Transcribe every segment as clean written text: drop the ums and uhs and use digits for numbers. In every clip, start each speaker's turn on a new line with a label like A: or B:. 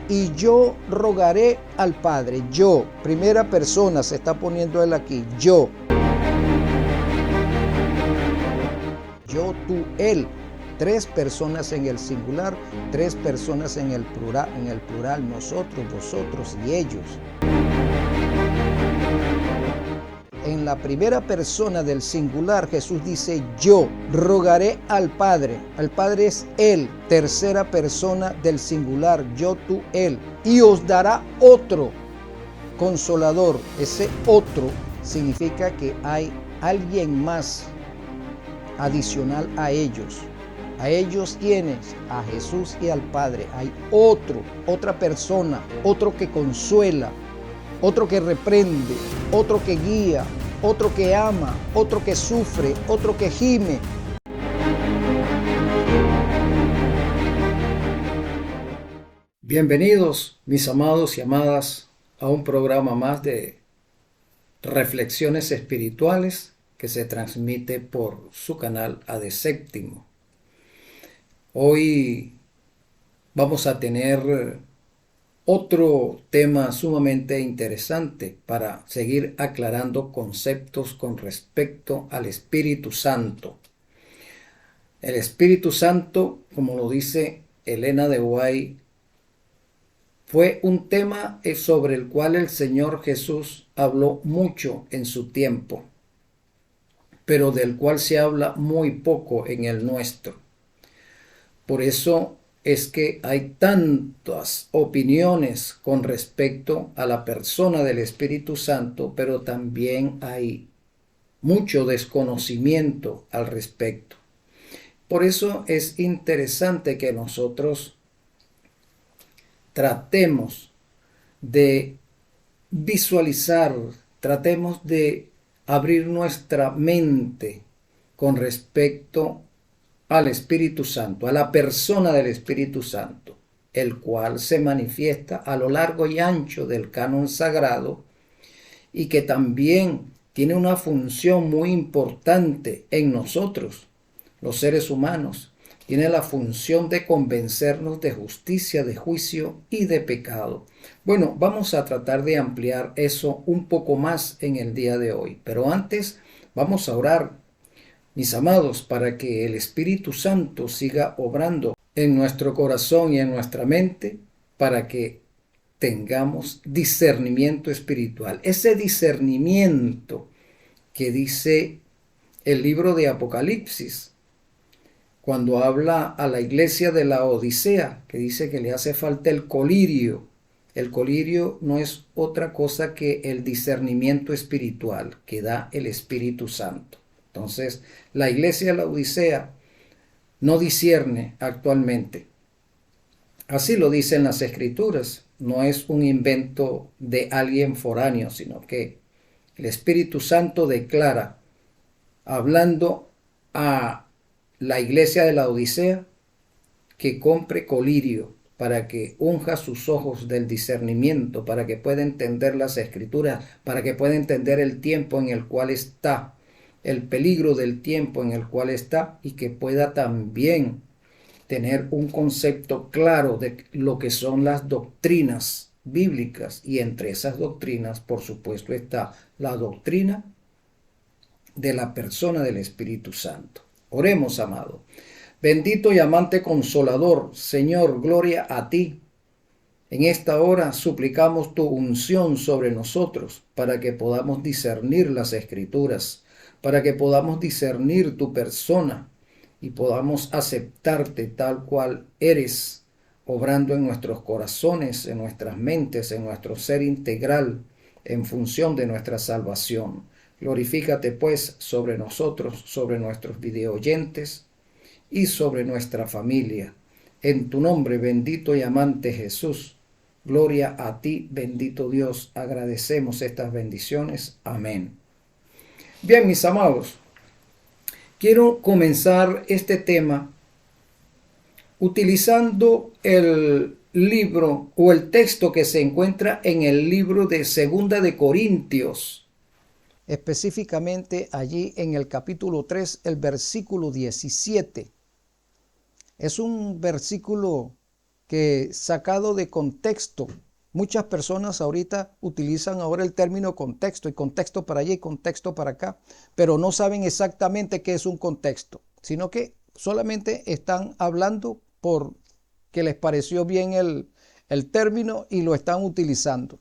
A: y yo rogaré al Padre. Yo, primera persona, se está poniendo él aquí. Yo, tú, él. Tres personas en el singular, tres personas en el plural, nosotros, vosotros y ellos. En la primera persona del singular, Jesús dice yo rogaré al Padre. El Padre es él, tercera persona del singular, yo, tú, él. Y os dará otro consolador. Ese otro significa que hay alguien más adicional a ellos. A ellos tienes, a Jesús y al Padre. Hay otra persona, otro que consuela, otro que reprende, otro que guía, otro que ama, otro que sufre, otro que gime. Bienvenidos, mis amados y amadas, a un programa más de reflexiones espirituales que se transmite por su canal AD Séptimo. Hoy vamos a tener otro tema sumamente interesante para seguir aclarando conceptos con respecto al Espíritu Santo. El Espíritu Santo, como lo dice Elena de White, fue un tema sobre el cual el Señor Jesús habló mucho en su tiempo, pero del cual se habla muy poco en el nuestro. Por eso es que hay tantas opiniones con respecto a la persona del Espíritu Santo, pero también hay mucho desconocimiento al respecto. Por eso es interesante que nosotros tratemos de visualizar, tratemos de abrir nuestra mente con respecto al Espíritu Santo, a la persona del Espíritu Santo, el cual se manifiesta a lo largo y ancho del canon sagrado y que también tiene una función muy importante en nosotros, los seres humanos. Tiene la función de convencernos de justicia, de juicio y de pecado. Bueno, vamos a tratar de ampliar eso un poco más en el día de hoy, pero antes vamos a orar, mis amados, para que el Espíritu Santo siga obrando en nuestro corazón y en nuestra mente, para que tengamos discernimiento espiritual. Ese discernimiento que dice el libro de Apocalipsis, cuando habla a la iglesia de la Odisea, que dice que le hace falta el colirio. El colirio no es otra cosa que el discernimiento espiritual que da el Espíritu Santo. Entonces, la iglesia de la Odisea no discierne actualmente. Así lo dicen las Escrituras. No es un invento de alguien foráneo, sino que el Espíritu Santo declara, hablando a la iglesia de la Odisea, que compre colirio para que unja sus ojos del discernimiento, para que pueda entender las Escrituras, para que pueda entender el tiempo en el cual está, el peligro del tiempo en el cual está, y que pueda también tener un concepto claro de lo que son las doctrinas bíblicas. Y entre esas doctrinas, por supuesto, está la doctrina de la persona del Espíritu Santo. Oremos, amado. Bendito y amante consolador, Señor, gloria a ti. En esta hora suplicamos tu unción sobre nosotros para que podamos discernir las Escrituras, para que podamos discernir tu persona y podamos aceptarte tal cual eres, obrando en nuestros corazones, en nuestras mentes, en nuestro ser integral, en función de nuestra salvación. Glorifícate pues sobre nosotros, sobre nuestros videoyentes y sobre nuestra familia. En tu nombre, bendito y amante Jesús, gloria a ti, bendito Dios. Agradecemos estas bendiciones. Amén. Bien, mis amados, quiero comenzar este tema utilizando el libro o el texto que se encuentra en el libro de Segunda de Corintios. Específicamente allí en el capítulo 3, el versículo 17. Es un versículo que sacado de contexto. Muchas personas ahorita utilizan ahora el término contexto y contexto para allá y contexto para acá, pero no saben exactamente qué es un contexto, sino que solamente están hablando porque les pareció bien el término y lo están utilizando.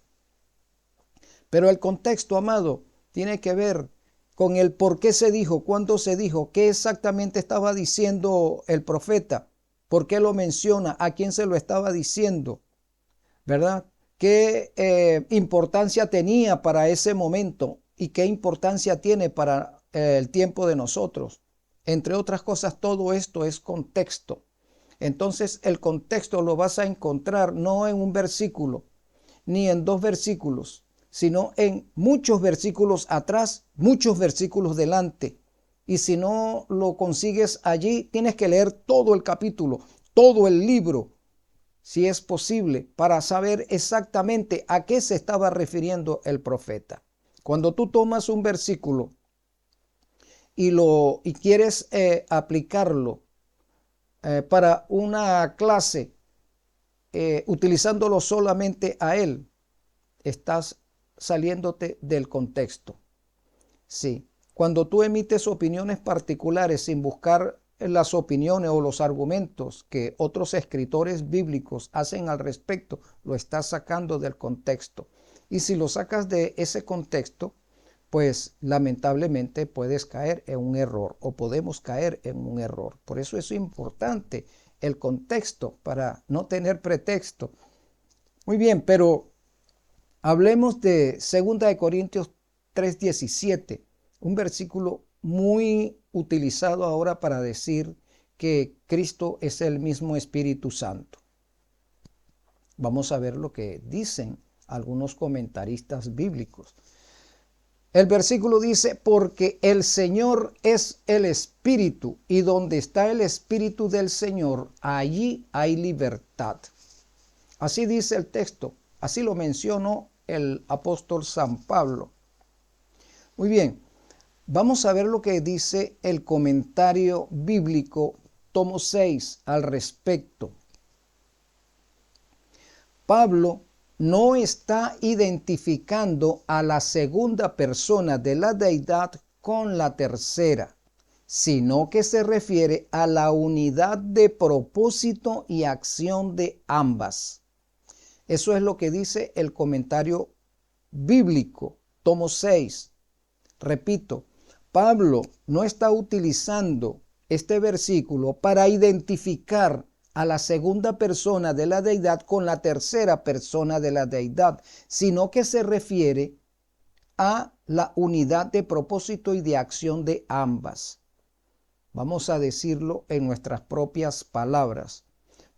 A: Pero el contexto, amado, tiene que ver con el por qué se dijo, cuándo se dijo, qué exactamente estaba diciendo el profeta, por qué lo menciona, a quién se lo estaba diciendo, ¿verdad? ¿Qué importancia tenía para ese momento y qué importancia tiene para el tiempo de nosotros? Entre otras cosas, todo esto es contexto. Entonces, el contexto lo vas a encontrar no en un versículo, ni en dos versículos, sino en muchos versículos atrás, muchos versículos delante. Y si no lo consigues allí, tienes que leer todo el capítulo, todo el libro, si es posible, para saber exactamente a qué se estaba refiriendo el profeta. Cuando tú tomas un versículo y quieres aplicarlo para una clase, utilizándolo solamente a él, estás saliéndote del contexto. Sí, cuando tú emites opiniones particulares sin buscar las opiniones o los argumentos que otros escritores bíblicos hacen al respecto, lo estás sacando del contexto. Y si lo sacas de ese contexto, pues lamentablemente puedes caer en un error o podemos caer en un error. Por eso es importante el contexto para no tener pretexto. Muy bien, pero hablemos de 2 Corintios 3:17, un versículo muy utilizado ahora para decir que Cristo es el mismo Espíritu Santo. Vamos a ver lo que dicen algunos comentaristas bíblicos. El versículo dice, porque el Señor es el Espíritu, y donde está el Espíritu del Señor, allí hay libertad. Así dice el texto, así lo mencionó el apóstol San Pablo. Muy bien, vamos a ver lo que dice el comentario bíblico, tomo 6, al respecto. Pablo no está identificando a la segunda persona de la deidad con la tercera, sino que se refiere a la unidad de propósito y acción de ambas. Eso es lo que dice el comentario bíblico, tomo 6. Repito, Pablo no está utilizando este versículo para identificar a la segunda persona de la deidad con la tercera persona de la deidad, sino que se refiere a la unidad de propósito y de acción de ambas. Vamos a decirlo en nuestras propias palabras.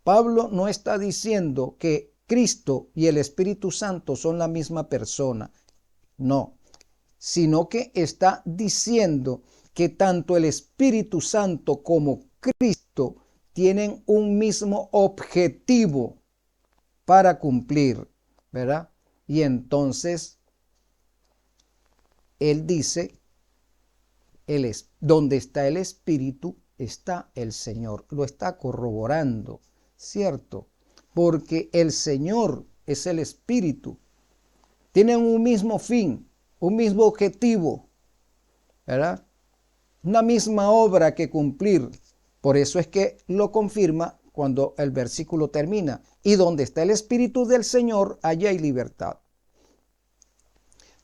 A: Pablo no está diciendo que Cristo y el Espíritu Santo son la misma persona, no, sino que está diciendo que tanto el Espíritu Santo como Cristo tienen un mismo objetivo para cumplir, ¿verdad? Y entonces él dice, donde está el Espíritu, está el Señor. Lo está corroborando, ¿cierto? Porque el Señor es el Espíritu. Tienen un mismo fin, un mismo objetivo, ¿verdad? Una misma obra que cumplir. Por eso es que lo confirma cuando el versículo termina. Y donde está el Espíritu del Señor, allá hay libertad.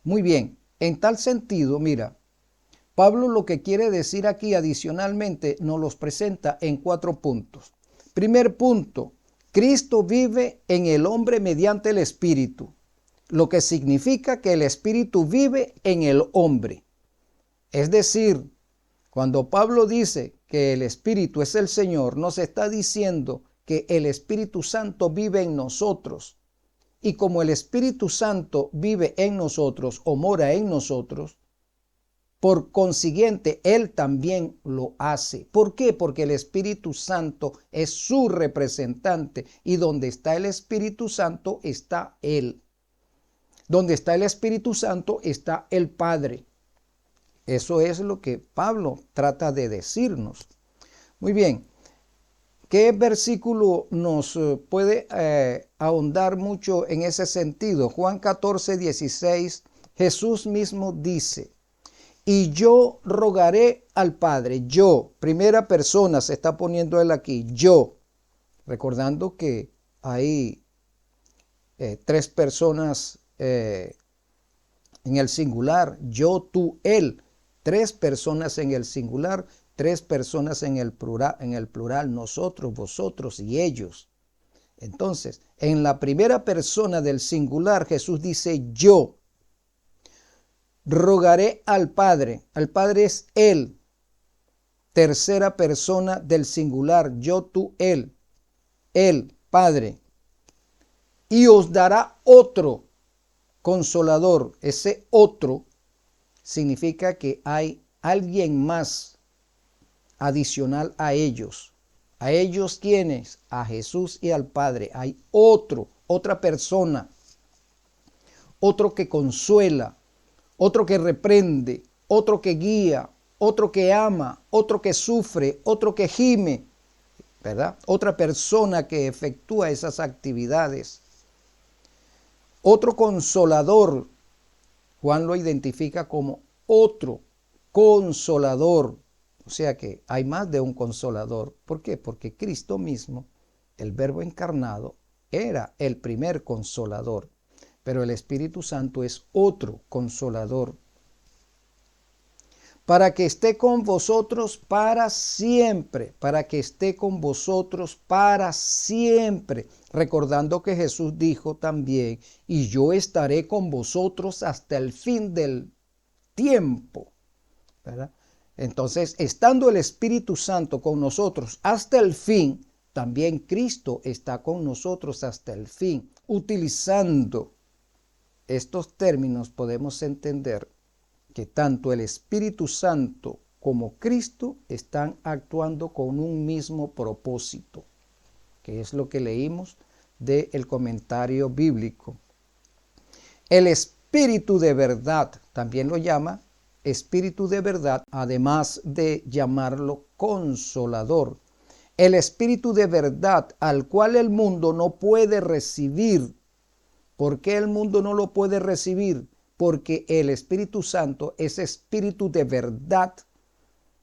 A: Muy bien, en tal sentido, mira, Pablo lo que quiere decir aquí adicionalmente nos los presenta en 4 puntos. Primer punto, Cristo vive en el hombre mediante el Espíritu, lo que significa que el Espíritu vive en el hombre. Es decir, cuando Pablo dice que el Espíritu es el Señor, nos está diciendo que el Espíritu Santo vive en nosotros. Y como el Espíritu Santo vive en nosotros o mora en nosotros, por consiguiente, Él también lo hace. ¿Por qué? Porque el Espíritu Santo es su representante y donde está el Espíritu Santo está Él. Donde está el Espíritu Santo está el Padre. Eso es lo que Pablo trata de decirnos. Muy bien, ¿Qué versículo nos puede ahondar mucho en ese sentido? Juan 14:16, Jesús mismo dice: y yo rogaré al Padre, yo, primera persona se está poniendo él aquí, yo, recordando que hay tres personas en el singular, yo, tú, él, tres personas en el singular, tres personas en el plural, nosotros, vosotros y ellos. Entonces, en la primera persona del singular, Jesús dice yo. Rogaré al Padre. El Padre es Él. Tercera persona del singular. Yo, tú, Él. Él, Padre. Y os dará otro consolador. Ese otro significa que hay alguien más adicional a ellos. ¿A ellos quiénes? A Jesús y al Padre. Hay otra persona. Otro que consuela. Otro que reprende, otro que guía, otro que ama, otro que sufre, otro que gime, ¿verdad? Otra persona que efectúa esas actividades. Otro consolador, Juan lo identifica como otro consolador. O sea que hay más de un consolador. ¿Por qué? Porque Cristo mismo, el Verbo encarnado, era el primer consolador. Pero el Espíritu Santo es otro consolador, para que esté con vosotros para siempre, para que esté con vosotros para siempre. Recordando que Jesús dijo también, y yo estaré con vosotros hasta el fin del tiempo, ¿verdad? Entonces, estando el Espíritu Santo con nosotros hasta el fin, también Cristo está con nosotros hasta el fin. Utilizando estos términos podemos entender que tanto el Espíritu Santo como Cristo están actuando con un mismo propósito, que es lo que leímos del comentario bíblico. El Espíritu de verdad, también lo llama Espíritu de verdad, además de llamarlo Consolador. El Espíritu de verdad al cual el mundo no puede recibir. ¿Por qué el mundo no lo puede recibir? Porque el Espíritu Santo es Espíritu de verdad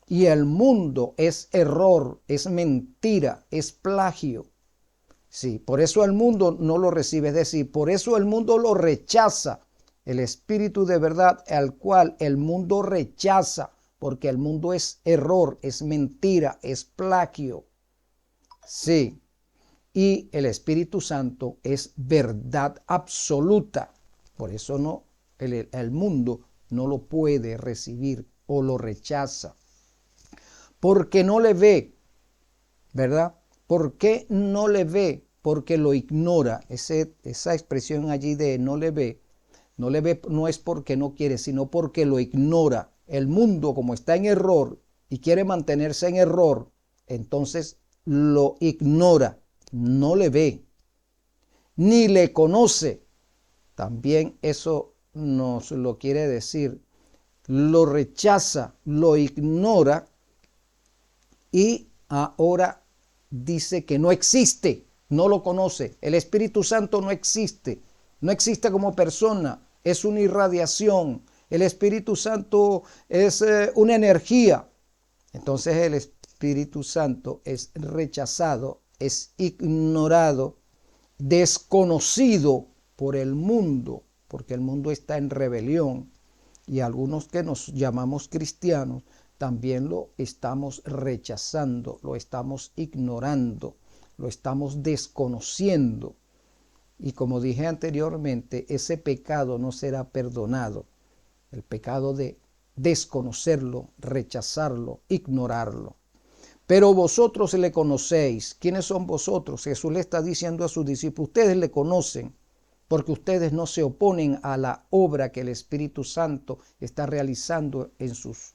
A: y el mundo es error, es mentira, es plagio. Sí, por eso el mundo no lo recibe, es decir, por eso el mundo lo rechaza. El Espíritu de verdad al cual el mundo rechaza, porque el mundo es error, es mentira, es plagio. Sí. Y el Espíritu Santo es verdad absoluta. Por eso el mundo no lo puede recibir o lo rechaza. Porque no le ve, ¿verdad? ¿Por qué no le ve? Porque lo ignora. Esa expresión allí de no le ve no es porque no quiere, sino porque lo ignora. El mundo, como está en error y quiere mantenerse en error, entonces lo ignora. No le ve, ni le conoce. También eso nos lo quiere decir. Lo rechaza, lo ignora y ahora dice que no existe, no lo conoce. El Espíritu Santo no existe, no existe como persona, es una irradiación. El Espíritu Santo es una energía. Entonces el Espíritu Santo es rechazado, es ignorado, desconocido por el mundo, porque el mundo está en rebelión y algunos que nos llamamos cristianos también lo estamos rechazando, lo estamos ignorando, lo estamos desconociendo. Y como dije anteriormente, ese pecado no será perdonado, el pecado de desconocerlo, rechazarlo, ignorarlo. Pero vosotros le conocéis. ¿Quiénes son vosotros? Jesús le está diciendo a sus discípulos, ustedes le conocen, porque ustedes no se oponen a la obra que el Espíritu Santo está realizando en sus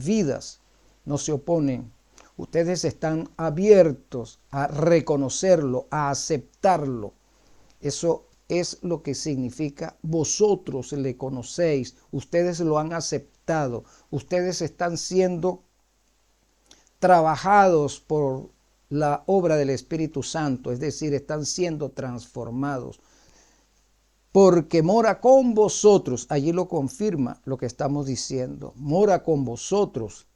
A: vidas. No se oponen. Ustedes están abiertos a reconocerlo, a aceptarlo. Eso es lo que significa vosotros le conocéis. Ustedes lo han aceptado. Ustedes están siendo trabajados por la obra del Espíritu Santo, es decir, están siendo transformados. Porque mora con vosotros, allí lo confirma lo que estamos diciendo, mora con vosotros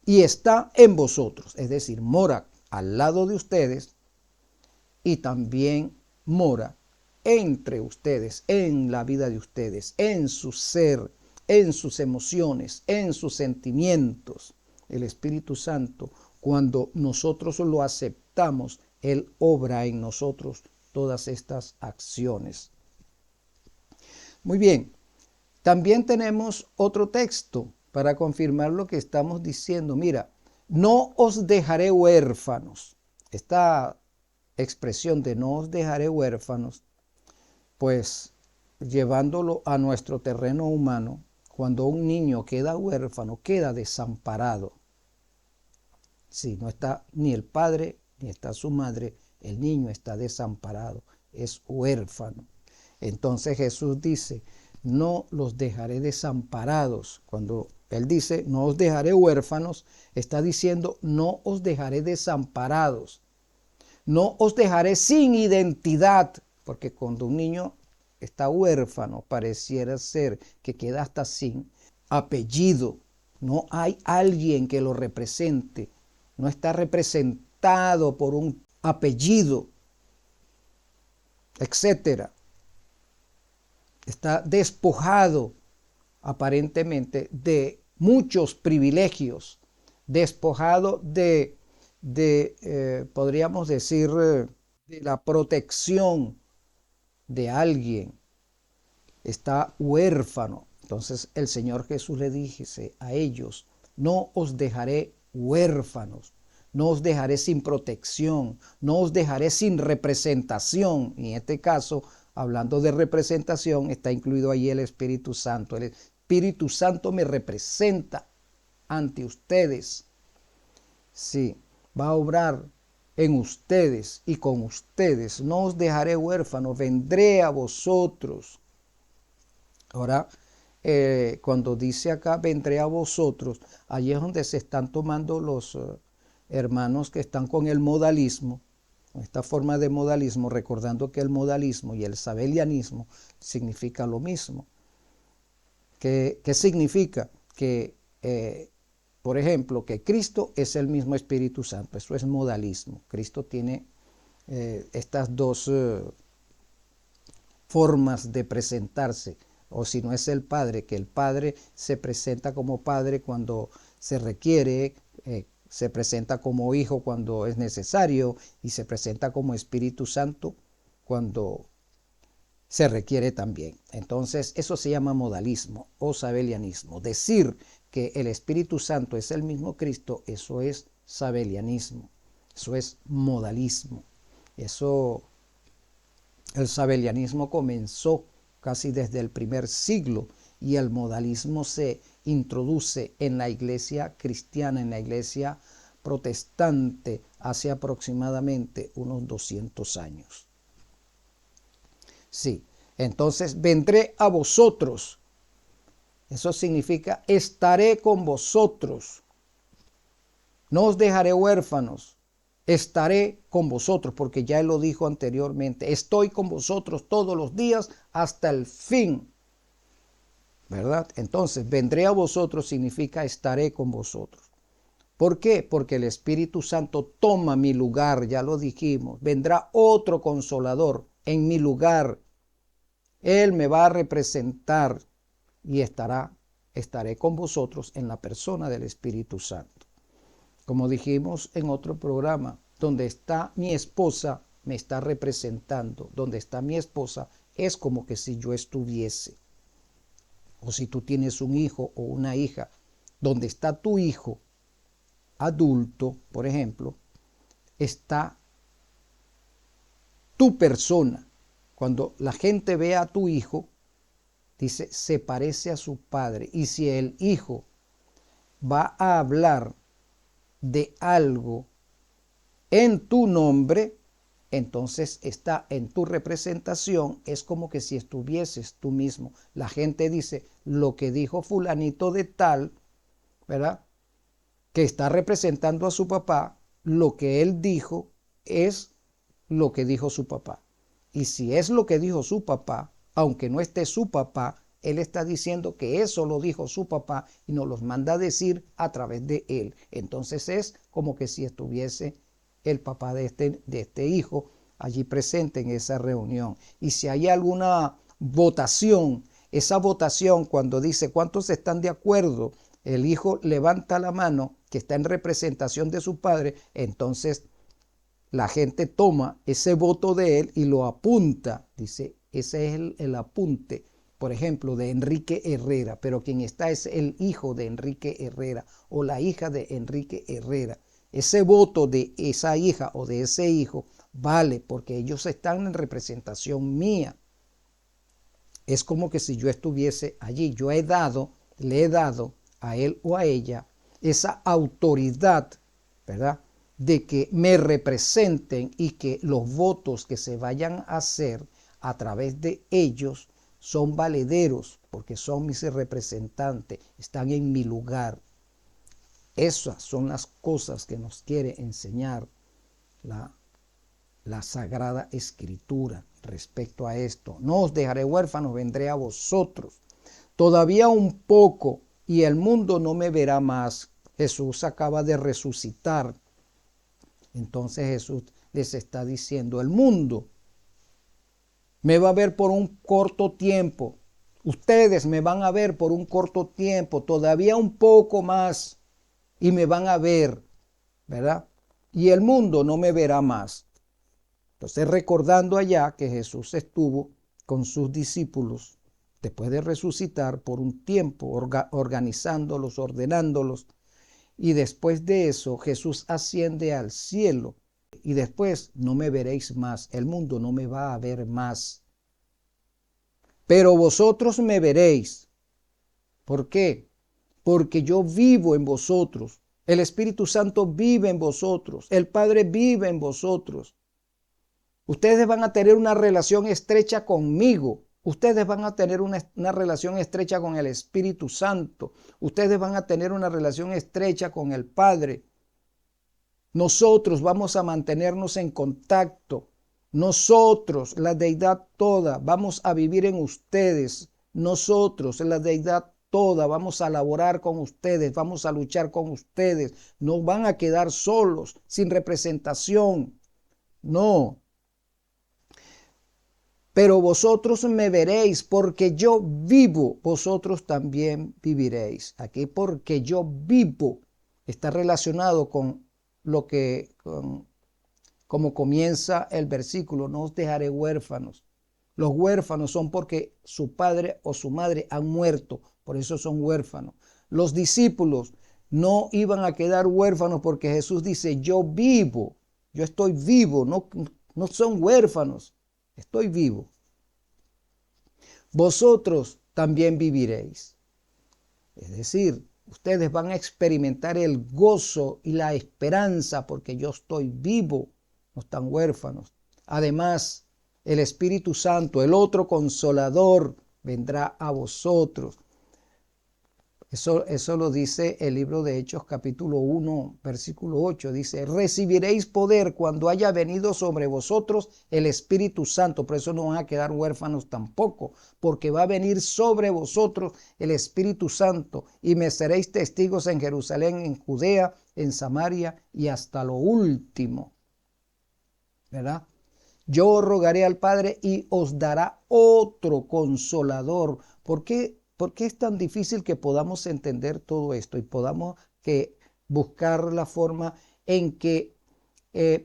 A: y está en vosotros, es decir, mora al lado de ustedes y también mora entre ustedes, en la vida de ustedes, en su ser, en sus emociones, en sus sentimientos. El Espíritu Santo, cuando nosotros lo aceptamos, Él obra en nosotros todas estas acciones. Muy bien, también tenemos otro texto para confirmar lo que estamos diciendo. Mira, no os dejaré huérfanos. Esta expresión de no os dejaré huérfanos, pues llevándolo a nuestro terreno humano, cuando un niño queda huérfano, queda desamparado. Si no está ni el padre ni está su madre, el niño está desamparado, es huérfano. Entonces Jesús dice, no los dejaré desamparados. Cuando Él dice, no os dejaré huérfanos, está diciendo, no os dejaré desamparados. No os dejaré sin identidad, porque cuando un niño está huérfano, pareciera ser que queda hasta sin apellido. No hay alguien que lo represente. No está representado por un apellido, etcétera. Está despojado aparentemente de muchos privilegios, despojado podríamos decir, de la protección de alguien. Está huérfano. Entonces el Señor Jesús le dice a ellos, no os dejaré huérfanos, no os dejaré sin protección, no os dejaré sin representación. Y en este caso, hablando de representación, está incluido ahí el Espíritu Santo. El Espíritu Santo me representa ante ustedes. Sí, va a obrar en ustedes y con ustedes. No os dejaré huérfanos, vendré a vosotros. Ahora, cuando dice acá, vendré a vosotros, allí es donde se están tomando los hermanos que están con el modalismo, con esta forma de modalismo, recordando que el modalismo y el sabelianismo significa lo mismo. ¿Qué significa? Que, por ejemplo, que Cristo es el mismo Espíritu Santo. Eso es modalismo. Cristo tiene estas dos formas de presentarse. O si no es el Padre, que el Padre se presenta como Padre cuando se requiere, se presenta como Hijo cuando es necesario y se presenta como Espíritu Santo cuando se requiere también. Entonces eso se llama modalismo o sabelianismo. Decir que el Espíritu Santo es el mismo Cristo, eso es sabelianismo, eso es modalismo. Eso, el sabelianismo comenzó casi desde el primer siglo y el modalismo se introduce en la iglesia cristiana, en la iglesia protestante, hace aproximadamente unos 200 años. Sí, entonces vendré a vosotros. Eso significa estaré con vosotros. No os dejaré huérfanos. Estaré con vosotros, porque ya Él lo dijo anteriormente. Estoy con vosotros todos los días hasta el fin. ¿Verdad? Entonces, vendré a vosotros significa estaré con vosotros. ¿Por qué? Porque el Espíritu Santo toma mi lugar, ya lo dijimos. Vendrá otro consolador en mi lugar. Él me va a representar y estaré con vosotros en la persona del Espíritu Santo. Como dijimos en otro programa, donde está mi esposa me está representando. Donde está mi esposa es como que si yo estuviese. O si tú tienes un hijo o una hija, donde está tu hijo adulto, por ejemplo, está tu persona. Cuando la gente ve a tu hijo, dice, se parece a su padre. Y si el hijo va a hablar de algo en tu nombre, entonces está en tu representación, es como que si estuvieses tú mismo. La gente dice, lo que dijo fulanito de tal, ¿verdad? Que está representando a su papá, lo que él dijo es lo que dijo su papá. Y si es lo que dijo su papá, aunque no esté su papá, él está diciendo que eso lo dijo su papá y nos los manda a decir a través de él. Entonces es como que si estuviese el papá de este hijo allí presente en esa reunión. Y si hay alguna votación, esa votación cuando dice cuántos están de acuerdo, el hijo levanta la mano que está en representación de su padre, entonces la gente toma ese voto de él y lo apunta. Dice, ese es el apunte, por ejemplo, de Enrique Herrera, pero quien está es el hijo de Enrique Herrera o la hija de Enrique Herrera. Ese voto de esa hija o de ese hijo vale porque ellos están en representación mía. Es como que si yo estuviese allí. Yo le he dado a él o a ella esa autoridad, ¿verdad?, de que me representen y que los votos que se vayan a hacer a través de ellos son valederos porque son mis representantes, están en mi lugar. Esas son las cosas que nos quiere enseñar la Sagrada Escritura respecto a esto. No os dejaré huérfanos, vendré a vosotros. Todavía un poco y el mundo no me verá más. Jesús acaba de resucitar. Entonces Jesús les está diciendo, el mundo me va a ver por un corto tiempo. Ustedes me van a ver por un corto tiempo, todavía un poco más, y me van a ver, ¿verdad? Y el mundo no me verá más. Entonces, recordando allá que Jesús estuvo con sus discípulos después de resucitar por un tiempo, organizándolos, ordenándolos, y después de eso Jesús asciende al cielo y después no me veréis más, el mundo no me va a ver más. Pero vosotros me veréis. ¿Por qué? Porque yo vivo en vosotros. El Espíritu Santo vive en vosotros. El Padre vive en vosotros. Ustedes van a tener una relación estrecha conmigo. Ustedes van a tener una relación estrecha con el Espíritu Santo. Ustedes van a tener una relación estrecha con el Padre. Nosotros vamos a mantenernos en contacto. Nosotros, la deidad toda, vamos a vivir en ustedes. Nosotros, la deidad toda, vamos a laborar con ustedes, vamos a luchar con ustedes. No van a quedar solos, sin representación. No. Pero vosotros me veréis, porque yo vivo, vosotros también viviréis. Aquí porque yo vivo está relacionado con lo que, como comienza el versículo, no os dejaré huérfanos. Los huérfanos son porque su padre o su madre han muerto, por eso son huérfanos. Los discípulos no iban a quedar huérfanos porque Jesús dice, yo vivo, yo estoy vivo, no son huérfanos, estoy vivo. Vosotros también viviréis. Es decir, ustedes van a experimentar el gozo y la esperanza porque yo estoy vivo, no están huérfanos. Además, el Espíritu Santo, el otro consolador, vendrá a vosotros. Eso lo dice el libro de Hechos capítulo 1, versículo 8. Dice, recibiréis poder cuando haya venido sobre vosotros el Espíritu Santo. Por eso no van a quedar huérfanos tampoco, porque va a venir sobre vosotros el Espíritu Santo y me seréis testigos en Jerusalén, en Judea, en Samaria y hasta lo último. ¿Verdad? Yo rogaré al Padre y os dará otro consolador. ¿Por qué es tan difícil que podamos entender todo esto y podamos buscar la forma en que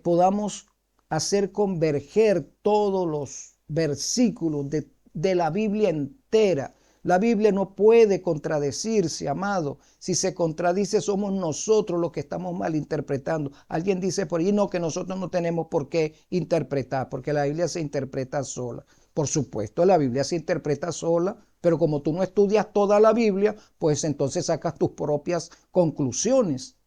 A: podamos hacer converger todos los versículos de la Biblia entera? La Biblia no puede contradecirse, amado. Si se contradice, somos nosotros los que estamos malinterpretando. Alguien dice por ahí, no, que nosotros no tenemos por qué interpretar, porque la Biblia se interpreta sola. Por supuesto, la Biblia se interpreta sola, pero como tú no estudias toda la Biblia, pues entonces sacas tus propias conclusiones.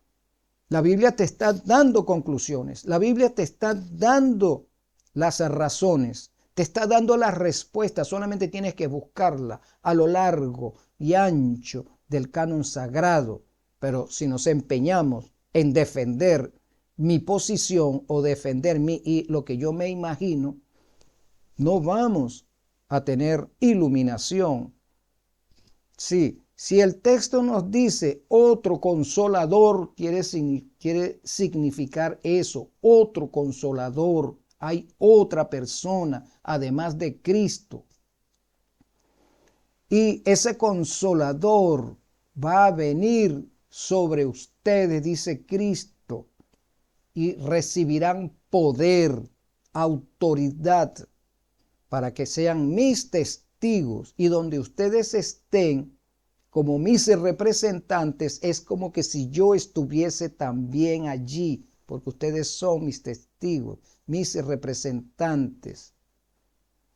A: La Biblia te está dando conclusiones. La Biblia te está dando las razones. Te está dando las respuestas, solamente tienes que buscarla a lo largo y ancho del canon sagrado. Pero si nos empeñamos en defender mi posición o defender lo que yo me imagino, no vamos a tener iluminación. Sí, si el texto nos dice otro consolador, quiere significar eso, otro consolador. Hay otra persona además de Cristo. Y ese consolador va a venir sobre ustedes, dice Cristo, y recibirán poder, autoridad, para que sean mis testigos. Y donde ustedes estén como mis representantes, es como que si yo estuviese también allí, porque ustedes son mis testigos, mis representantes.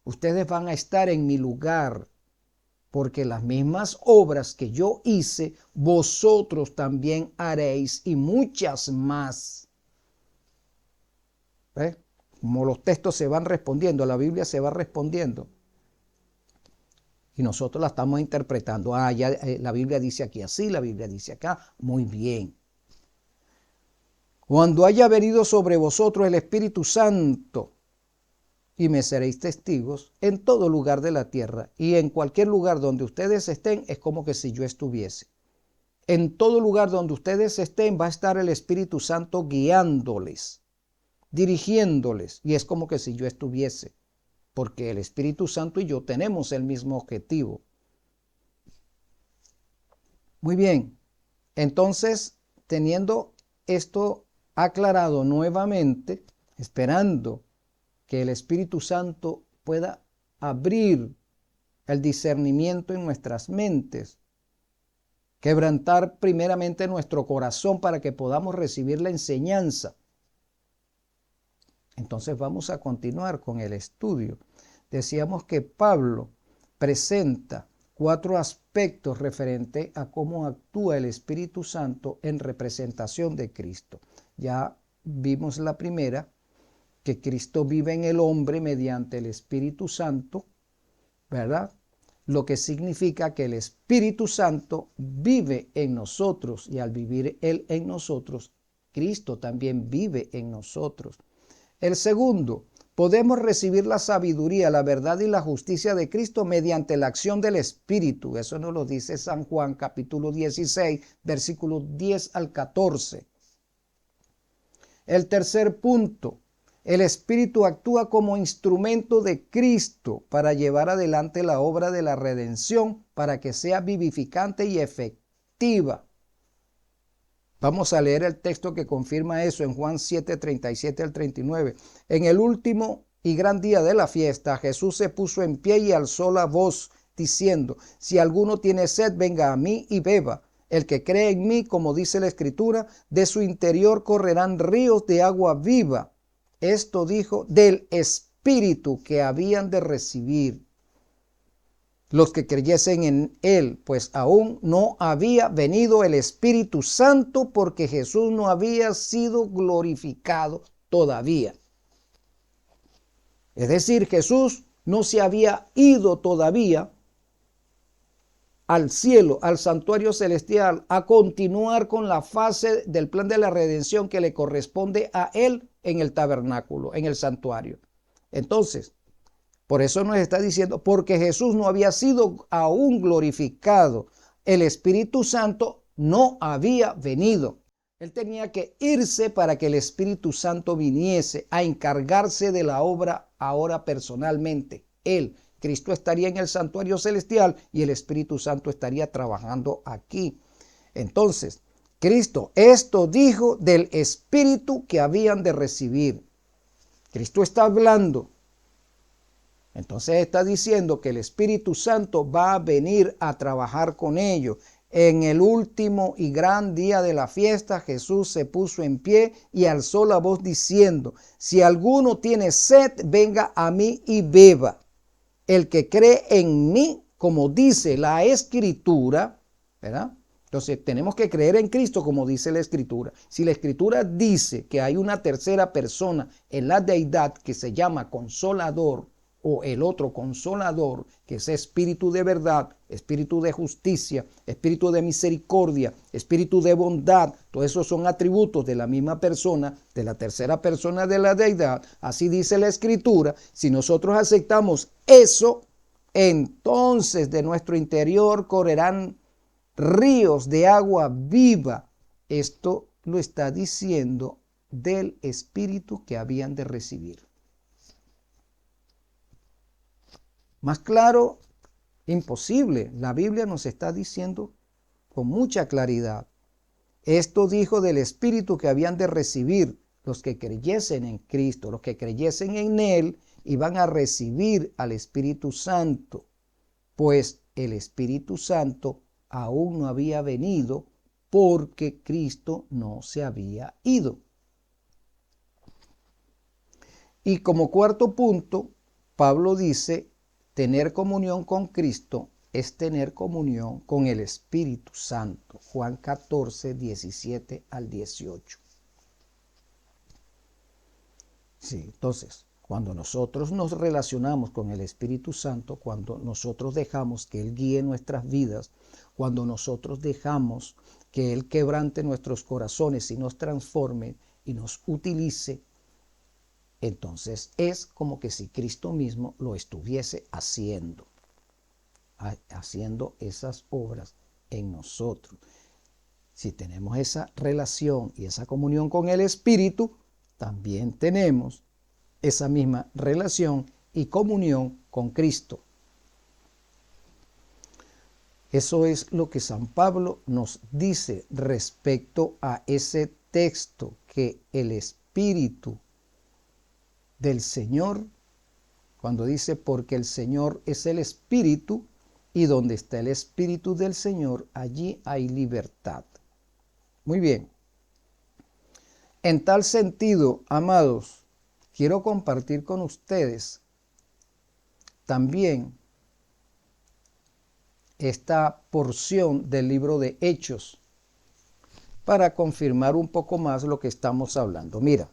A: Ustedes van a estar en mi lugar, porque las mismas obras que yo hice, vosotros también haréis, y muchas más. ¿Ves? Como los textos se van respondiendo, la Biblia se va respondiendo. Y nosotros la estamos interpretando. Ya la Biblia dice aquí así, la Biblia dice acá. Muy bien. Cuando haya venido sobre vosotros el Espíritu Santo, y me seréis testigos en todo lugar de la tierra, y en cualquier lugar donde ustedes estén, es como que si yo estuviese. En todo lugar donde ustedes estén va a estar el Espíritu Santo guiándoles, dirigiéndoles, y es como que si yo estuviese, porque el Espíritu Santo y yo tenemos el mismo objetivo. Muy bien, entonces, teniendo esto aclarado nuevamente, esperando que el Espíritu Santo pueda abrir el discernimiento en nuestras mentes, quebrantar primeramente nuestro corazón para que podamos recibir la enseñanza. Entonces vamos a continuar con el estudio. Decíamos que Pablo presenta 4 aspectos referentes a cómo actúa el Espíritu Santo en representación de Cristo. Ya vimos la primera, que Cristo vive en el hombre mediante el Espíritu Santo, ¿verdad? Lo que significa que el Espíritu Santo vive en nosotros, y al vivir Él en nosotros, Cristo también vive en nosotros. El segundo, podemos recibir la sabiduría, la verdad y la justicia de Cristo mediante la acción del Espíritu. Eso nos lo dice San Juan capítulo 16, versículos 10 al 14. El tercer punto, el Espíritu actúa como instrumento de Cristo para llevar adelante la obra de la redención, para que sea vivificante y efectiva. Vamos a leer el texto que confirma eso en Juan 7, 37 al 39. En el último y gran día de la fiesta, Jesús se puso en pie y alzó la voz, diciendo: si alguno tiene sed, venga a mí y beba. El que cree en mí, como dice la Escritura, de su interior correrán ríos de agua viva. Esto dijo del Espíritu que habían de recibir los que creyesen en él, pues aún no había venido el Espíritu Santo, porque Jesús no había sido glorificado todavía. Es decir, Jesús no se había ido todavía al cielo, al santuario celestial, a continuar con la fase del plan de la redención que le corresponde a él en el tabernáculo, en el santuario. Entonces, por eso nos está diciendo, porque Jesús no había sido aún glorificado, el Espíritu Santo no había venido. Él tenía que irse para que el Espíritu Santo viniese a encargarse de la obra ahora personalmente. Cristo estaría en el santuario celestial y el Espíritu Santo estaría trabajando aquí. Entonces, Cristo esto dijo del Espíritu que habían de recibir. Cristo está hablando. Entonces está diciendo que el Espíritu Santo va a venir a trabajar con ellos. En el último y gran día de la fiesta, Jesús se puso en pie y alzó la voz diciendo: si alguno tiene sed, venga a mí y beba. El que cree en mí, como dice la Escritura, ¿verdad? Entonces tenemos que creer en Cristo como dice la Escritura. Si la Escritura dice que hay una tercera persona en la deidad que se llama Consolador, o el otro consolador, que es espíritu de verdad, espíritu de justicia, espíritu de misericordia, espíritu de bondad, todos esos son atributos de la misma persona, de la tercera persona de la deidad. Así dice la Escritura. Si nosotros aceptamos eso, entonces de nuestro interior correrán ríos de agua viva. Esto lo está diciendo del espíritu que habían de recibir. Más claro, imposible. La Biblia nos está diciendo con mucha claridad. Esto dijo del espíritu que habían de recibir los que creyesen en Cristo, los que creyesen en Él, iban a recibir al Espíritu Santo, pues el Espíritu Santo aún no había venido porque Cristo no se había ido. Y como cuarto punto, Pablo dice, tener comunión con Cristo es tener comunión con el Espíritu Santo. Juan 14, 17 al 18. Sí, entonces, cuando nosotros nos relacionamos con el Espíritu Santo, cuando nosotros dejamos que Él guíe nuestras vidas, cuando nosotros dejamos que Él quebrante nuestros corazones y nos transforme y nos utilice, entonces es como que si Cristo mismo lo estuviese haciendo esas obras en nosotros. Si tenemos esa relación y esa comunión con el Espíritu, también tenemos esa misma relación y comunión con Cristo. Eso es lo que San Pablo nos dice respecto a ese texto, que el Espíritu del Señor, cuando dice porque el Señor es el Espíritu, y donde está el Espíritu del Señor, allí hay libertad. Muy bien. En tal sentido, amados, quiero compartir con ustedes también esta porción del libro de Hechos para confirmar un poco más lo que estamos hablando. Mira,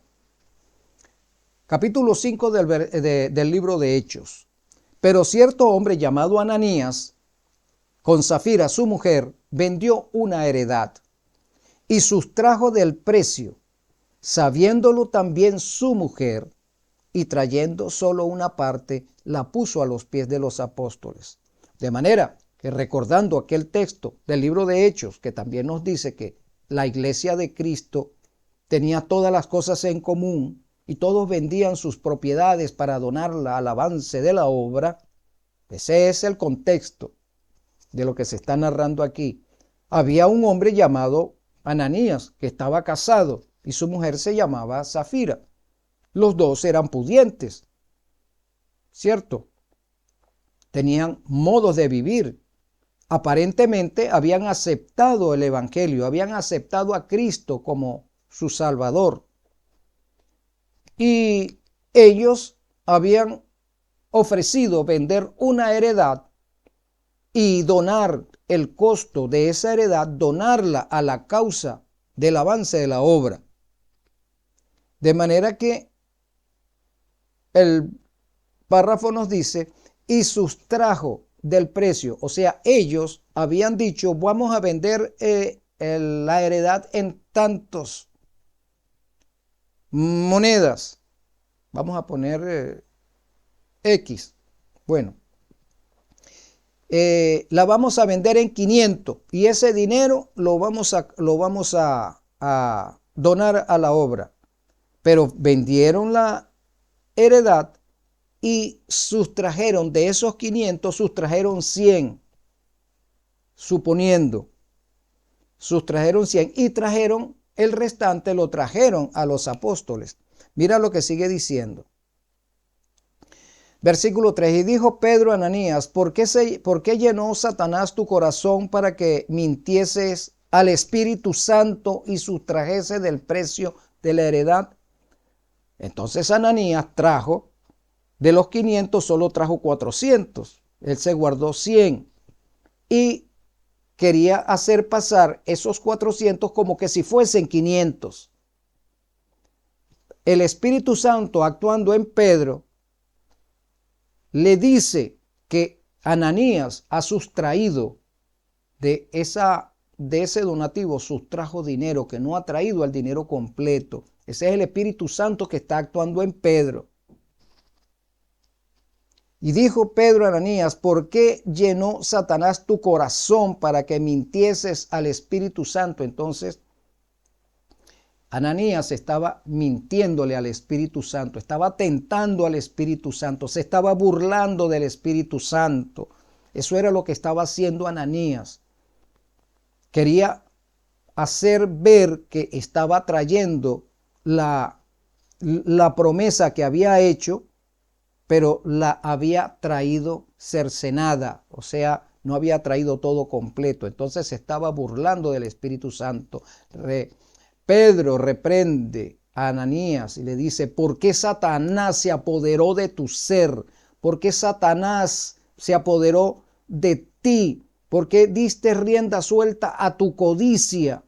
A: capítulo 5 del libro de Hechos. Pero cierto hombre llamado Ananías, con Safira su mujer, vendió una heredad y sustrajo del precio, sabiéndolo también su mujer, y trayendo solo una parte, la puso a los pies de los apóstoles. De manera que, recordando aquel texto del libro de Hechos, que también nos dice que la iglesia de Cristo tenía todas las cosas en común y todos vendían sus propiedades para donarla al avance de la obra, ese es el contexto de lo que se está narrando aquí. Había un hombre llamado Ananías que estaba casado y su mujer se llamaba Safira. Los dos eran pudientes, ¿cierto? Tenían modos de vivir. Aparentemente habían aceptado el Evangelio, habían aceptado a Cristo como su Salvador. Y ellos habían ofrecido vender una heredad y donar el costo de esa heredad, donarla a la causa del avance de la obra. De manera que el párrafo nos dice, y sustrajo del precio, o sea, ellos habían dicho, vamos a vender la heredad en tantos monedas, vamos a poner X, bueno, la vamos a vender en 500 y ese dinero lo vamos a donar a la obra. Pero vendieron la heredad y sustrajeron de esos 500, sustrajeron 100, suponiendo, sustrajeron 100 y trajeron el restante, lo trajeron a los apóstoles. Mira lo que sigue diciendo. Versículo 3, y dijo Pedro a Ananías, ¿por qué llenó Satanás tu corazón para que mintieses al Espíritu Santo y sustrajese del precio de la heredad? Entonces Ananías trajo, de los 500 solo trajo 400, él se guardó 100 y quería hacer pasar esos 400 como que si fuesen 500. El Espíritu Santo actuando en Pedro le dice que Ananías ha sustraído de ese donativo, sustrajo dinero, que no ha traído el dinero completo. Ese es el Espíritu Santo que está actuando en Pedro. Y dijo Pedro a Ananías: ¿por qué llenó Satanás tu corazón para que mintieses al Espíritu Santo? Entonces, Ananías estaba mintiéndole al Espíritu Santo, estaba tentando al Espíritu Santo, se estaba burlando del Espíritu Santo. Eso era lo que estaba haciendo Ananías. Quería hacer ver que estaba trayendo la promesa que había hecho, pero la había traído cercenada, o sea, no había traído todo completo. Entonces se estaba burlando del Espíritu Santo. Pedro reprende a Ananías y le dice: ¿por qué Satanás se apoderó de tu ser? ¿Por qué Satanás se apoderó de ti? ¿Por qué diste rienda suelta a tu codicia?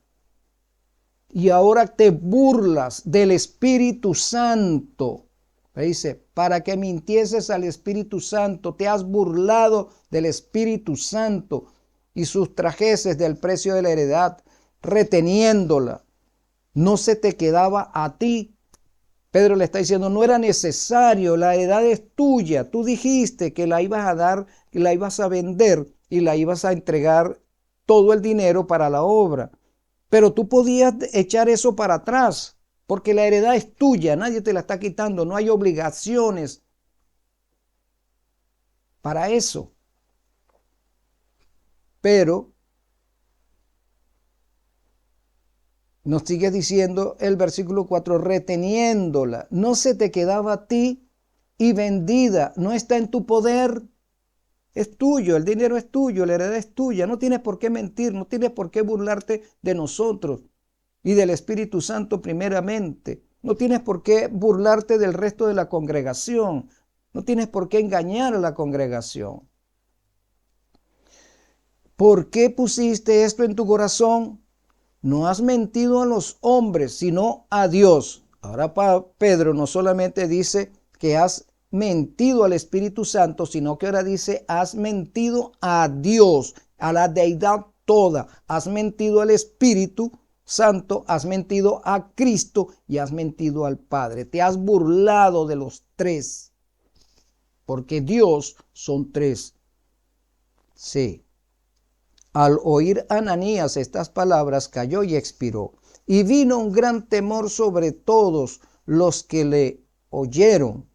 A: Y ahora te burlas del Espíritu Santo. Le dice: para que mintieses al Espíritu Santo, te has burlado del Espíritu Santo y sustrajeses del precio de la heredad, reteniéndola. No se te quedaba a ti. Pedro le está diciendo: no era necesario, la heredad es tuya. Tú dijiste que la ibas a dar, que la ibas a vender y la ibas a entregar todo el dinero para la obra. Pero tú podías echar eso para atrás, porque la heredad es tuya, nadie te la está quitando, no hay obligaciones para eso. Pero nos sigue diciendo el versículo 4, reteniéndola, no se te quedaba a ti, y vendida, no está en tu poder, es tuyo, el dinero es tuyo, la heredad es tuya, no tienes por qué mentir, no tienes por qué burlarte de nosotros y del Espíritu Santo primeramente. No tienes por qué burlarte del resto de la congregación. No tienes por qué engañar a la congregación. ¿Por qué pusiste esto en tu corazón? No has mentido a los hombres, sino a Dios. Ahora Pedro no solamente dice que has mentido al Espíritu Santo, sino que ahora dice: has mentido a Dios, a la deidad toda. Has mentido al Espíritu Santo, has mentido a Cristo y has mentido al Padre. Te has burlado de los tres, porque Dios son tres. Sí. Al oír Ananías estas palabras, cayó y expiró. Y vino un gran temor sobre todos los que le oyeron.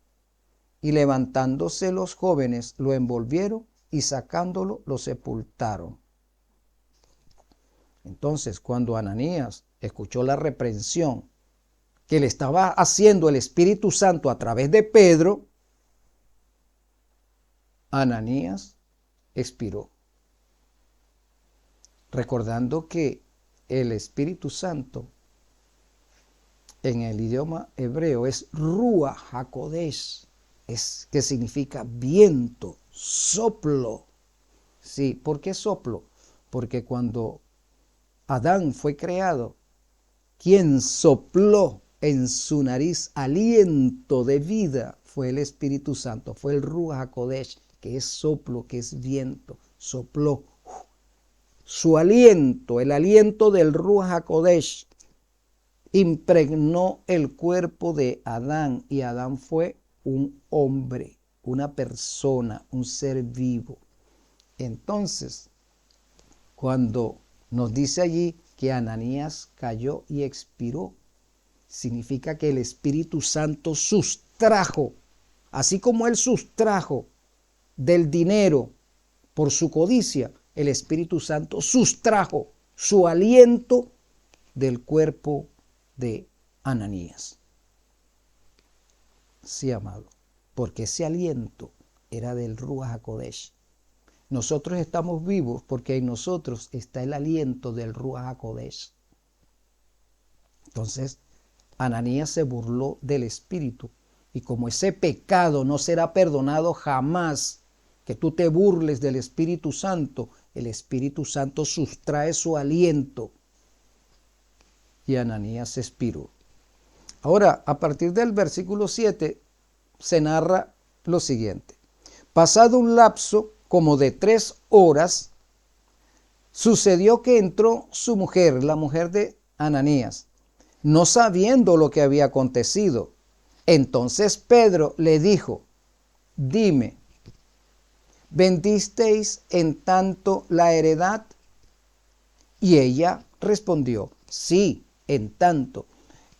A: Y levantándose los jóvenes, lo envolvieron y sacándolo, lo sepultaron. Entonces, cuando Ananías escuchó la reprensión que le estaba haciendo el Espíritu Santo a través de Pedro, Ananías expiró. Recordando que el Espíritu Santo en el idioma hebreo es Ruach HaKodesh, que significa viento, soplo. Sí, ¿por qué soplo? Porque cuando Adán fue creado, quien sopló en su nariz aliento de vida fue el Espíritu Santo, fue el Ruach HaKodesh, que es soplo, que es viento, sopló. Su aliento, el aliento del Ruach HaKodesh, impregnó el cuerpo de Adán, y Adán fue un hombre, una persona, un ser vivo. Entonces, cuando nos dice allí que Ananías cayó y expiró, significa que el Espíritu Santo sustrajo, así como él sustrajo del dinero por su codicia, el Espíritu Santo sustrajo su aliento del cuerpo de Ananías. Sí, amado, porque ese aliento era del Ruach HaKodesh. Nosotros estamos vivos porque en nosotros está el aliento del Ruach HaKodesh. Entonces, Ananías se burló del Espíritu, y como ese pecado no será perdonado jamás, que tú te burles del Espíritu Santo, el Espíritu Santo sustrae su aliento, y Ananías expiró. Ahora, a partir del versículo 7, se narra lo siguiente. Pasado un lapso como de 3 horas, sucedió que entró su mujer, la mujer de Ananías, no sabiendo lo que había acontecido. Entonces Pedro le dijo: dime, ¿vendisteis en tanto la heredad? Y ella respondió: sí, en tanto.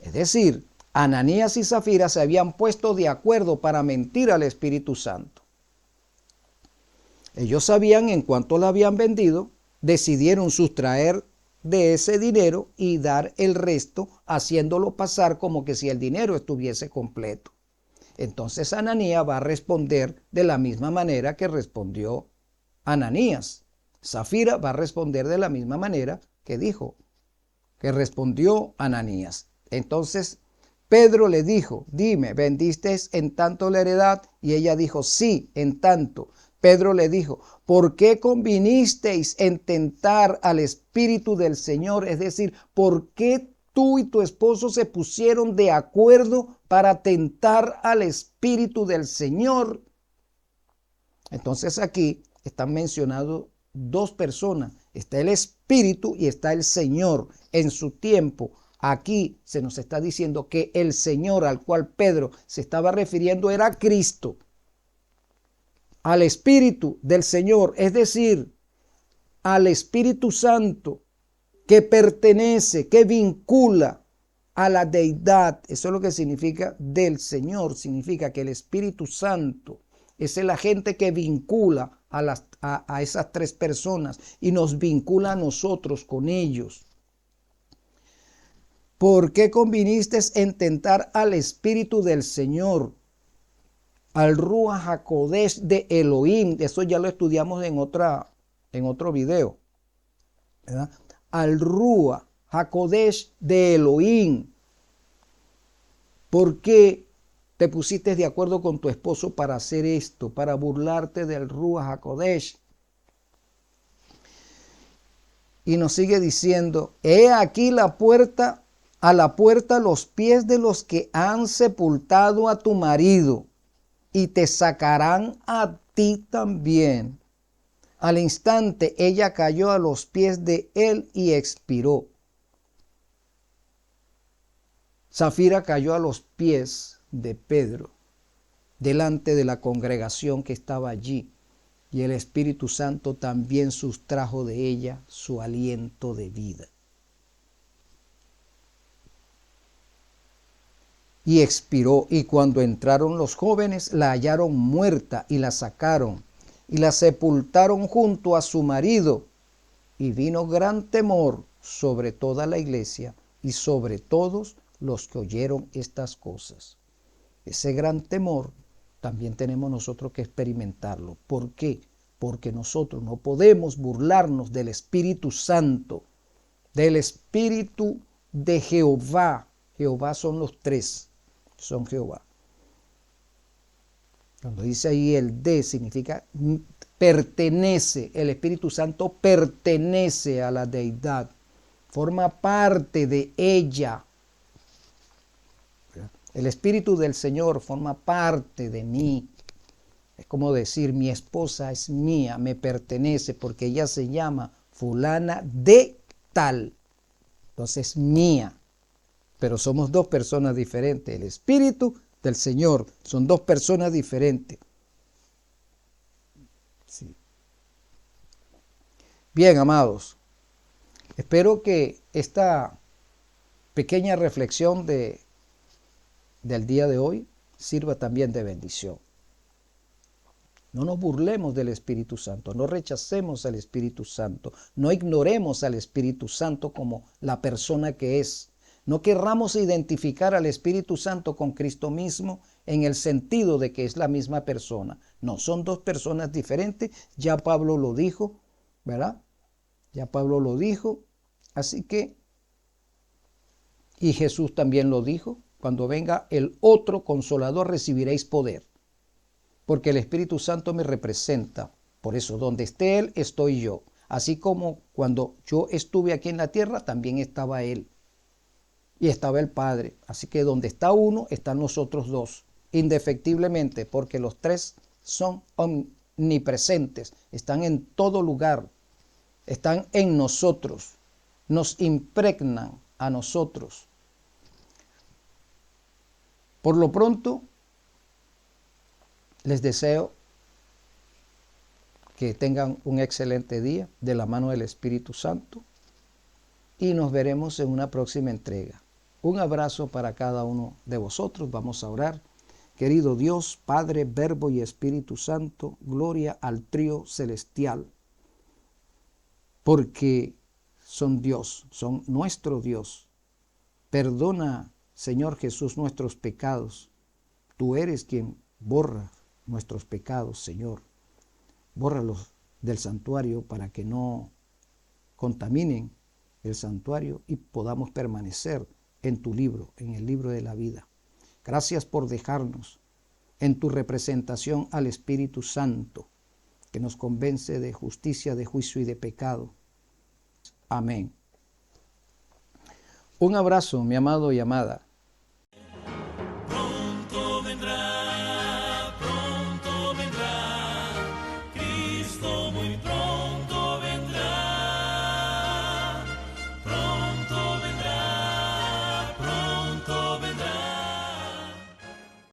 A: Es decir, Ananías y Zafira se habían puesto de acuerdo para mentir al Espíritu Santo. Ellos sabían en cuánto la habían vendido, decidieron sustraer de ese dinero y dar el resto, haciéndolo pasar como que si el dinero estuviese completo. Entonces Ananías va a responder de la misma manera que respondió Ananías. Zafira va a responder de la misma manera que dijo, que respondió Ananías. Entonces Pedro le dijo: dime, ¿vendiste en tanto la heredad? Y ella dijo: sí, en tanto. Pedro le dijo: ¿por qué convinisteis en tentar al Espíritu del Señor? Es decir, ¿por qué tú y tu esposo se pusieron de acuerdo para tentar al Espíritu del Señor? Entonces aquí están mencionados 2 personas. Está el Espíritu y está el Señor. En su tiempo, aquí se nos está diciendo que el Señor al cual Pedro se estaba refiriendo era Cristo. Al Espíritu del Señor, es decir, al Espíritu Santo, que pertenece, que vincula a la deidad. Eso es lo que significa del Señor. Significa que el Espíritu Santo es el agente que vincula a esas 3 personas y nos vincula a nosotros con ellos. ¿Por qué conviniste en tentar al Espíritu del Señor? Al Ruach HaKodesh de Elohim. Eso ya lo estudiamos en otro video, ¿verdad? Al Ruach HaKodesh de Elohim. ¿Por qué te pusiste de acuerdo con tu esposo para hacer esto, para burlarte del Ruach HaKodesh? Y nos sigue diciendo: he aquí a la puerta los pies de los que han sepultado a tu marido, y te sacarán a ti también. Al instante ella cayó a los pies de él y expiró. Zafira cayó a los pies de Pedro, delante de la congregación que estaba allí, y el Espíritu Santo también sustrajo de ella su aliento de vida. Y expiró, y cuando entraron los jóvenes la hallaron muerta y la sacaron y la sepultaron junto a su marido. Y vino gran temor sobre toda la iglesia y sobre todos los que oyeron estas cosas. Ese gran temor también tenemos nosotros que experimentarlo. ¿Por qué? Porque nosotros no podemos burlarnos del Espíritu Santo, del Espíritu de Jehová. Jehová son los 3, son Jehová. Cuando dice ahí el de, significa pertenece, el Espíritu Santo pertenece a la deidad, forma parte de ella. El Espíritu del Señor forma parte de mí. Es como decir: mi esposa es mía, me pertenece, porque ella se llama fulana de tal. Entonces, mía. Pero somos 2 personas diferentes. El Espíritu del Señor son 2 personas diferentes. Sí. Bien, amados, espero que esta pequeña reflexión del día de hoy sirva también de bendición. No nos burlemos del Espíritu Santo, no rechacemos al Espíritu Santo, no ignoremos al Espíritu Santo como la persona que es. No querramos identificar al Espíritu Santo con Cristo mismo en el sentido de que es la misma persona. No, son 2 personas diferentes. Ya Pablo lo dijo, ¿verdad? Ya Pablo lo dijo. Así que, y Jesús también lo dijo: cuando venga el otro Consolador recibiréis poder. Porque el Espíritu Santo me representa. Por eso, donde esté Él, estoy yo. Así como cuando yo estuve aquí en la tierra, también estaba Él. Y estaba el Padre. Así que donde está uno, están los otros 2. Indefectiblemente, porque los 3 son omnipresentes, están en todo lugar, están en nosotros, nos impregnan a nosotros. Por lo pronto, les deseo que tengan un excelente día de la mano del Espíritu Santo y nos veremos en una próxima entrega. Un abrazo para cada uno de vosotros. Vamos a orar. Querido Dios, Padre, Verbo y Espíritu Santo, gloria al trío celestial, porque son Dios, son nuestro Dios. Perdona, Señor Jesús, nuestros pecados. Tú eres quien borra nuestros pecados, Señor. Bórralos del santuario para que no contaminen el santuario y podamos permanecer en tu libro, en el libro de la vida. Gracias por dejarnos en tu representación al Espíritu Santo, que nos convence de justicia, de juicio y de pecado. Amén. Un abrazo, mi amado y amada.